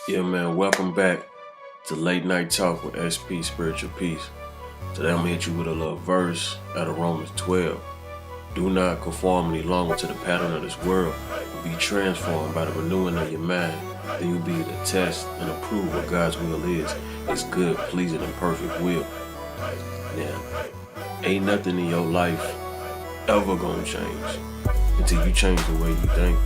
Yeah, man, welcome back to Late Night Talk with SP Spiritual Peace. Today I'm gonna hit you with a little verse out of Romans 12. Do not conform any longer to the pattern of this world, but be transformed by the renewing of your mind. Then you'll be able to test and approve what God's will is. It's good, pleasing, and perfect will. Now, ain't nothing in your life ever gonna change until you change the way you think,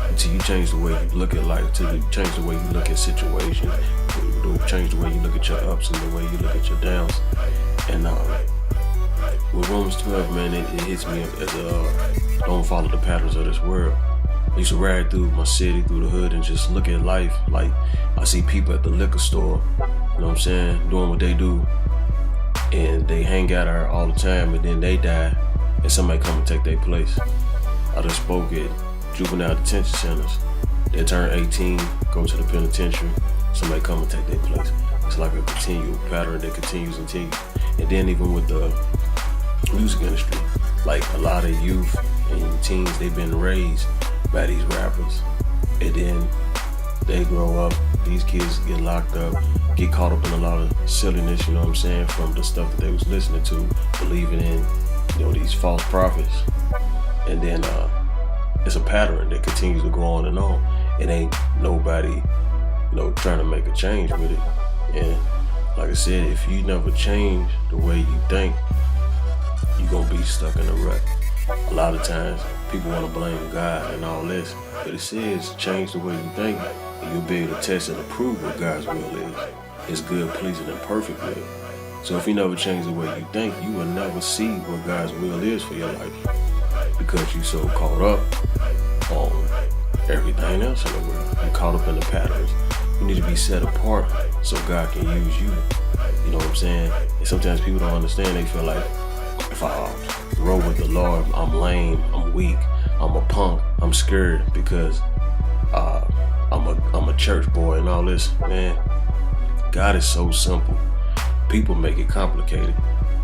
until you change the way you look at life, until you change the way you look at situations, change the way you look at your ups and the way you look at your downs. And with Romans 12, man, it hits me as don't follow the patterns of this world. I used to ride through my city, through the hood, and just look at life. Like, I see people at the liquor store, you know what I'm saying, doing what they do, and they hang out there all the time, and then they die, and somebody come and take their place. I just spoke at juvenile detention centers. They turn 18, go to the penitentiary, somebody come and take their place. It's like a continual pattern that continues. And then even with the music industry, like a lot of youth and teens, they've been raised by these rappers. And then they grow up, these kids get locked up, get caught up in a lot of silliness, you know what I'm saying, from the stuff that they was listening to, believing in, these false prophets. And then it's a pattern that continues to go on and on. It ain't nobody, trying to make a change with it. And like I said, if you never change the way you think, you're gonna be stuck in a rut. A lot of times people want to blame God and all this, but it says change the way you think, and you'll be able to test and approve what God's will is. It's good, pleasing, and perfect will. So if you never change the way you think, you will never see what God's will is for your life, because you're so caught up on everything else in the world. You're caught up in the patterns. You need to be set apart so God can use you. You know what I'm saying? And sometimes people don't understand. They feel like, if I roll with the Lord, I'm lame, I'm weak, I'm a punk, I'm scared because I'm a church boy and all this. Man, God is so simple. People make it complicated.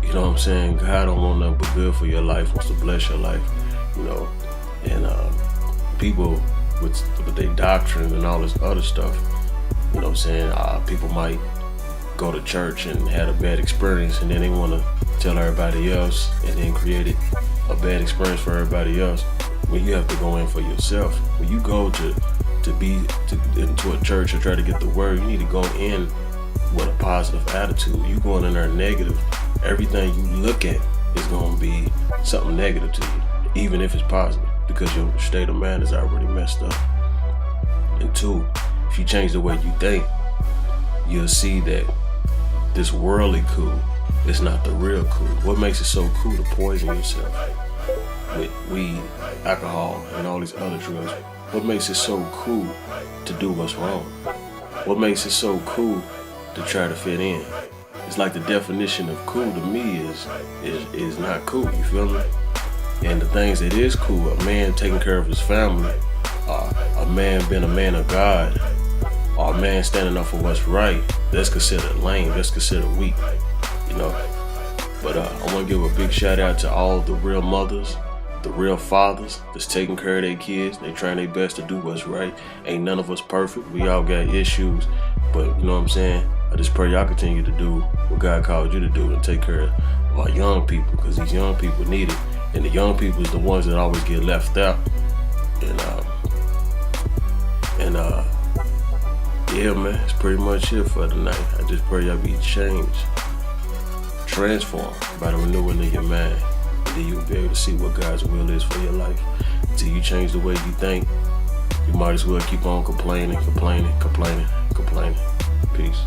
You know what I'm saying? God don't want nothing but good for your life, wants to bless your life, and people with their doctrine and all this other stuff, you know what I'm saying? People might go to church and had a bad experience, and then they want to tell everybody else, and then create a bad experience for everybody else. When you have to go in for yourself. When you go into a church and try to get the word, you need to go in with a positive attitude. You going in there negative, everything you look at is going to be something negative to you, even if it's positive, because your state of mind is already messed up. And two, if you change the way you think, you'll see that this worldly cool is not the real cool. What makes it so cool to poison yourself with weed, alcohol, and all these other drugs? What makes it so cool to do what's wrong? What makes it so cool to try to fit in? It's like the definition of cool to me is not cool, you feel me? And the things that is cool, a man taking care of his family, a man being a man of God, or a man standing up for what's right, that's considered lame, that's considered weak, But I want to give a big shout out to all the real mothers, the real fathers that's taking care of their kids. They trying their best to do what's right. Ain't none of us perfect. We all got issues, but you know what I'm saying? I just pray y'all continue to do what God called you to do and take care of our young people, because these young people need it. And the young people is the ones that always get left out. Yeah, man, it's pretty much it for tonight. I just pray y'all be changed, transformed by the renewing of your mind. And then you'll be able to see what God's will is for your life. Until you change the way you think, you might as well keep on complaining. Peace.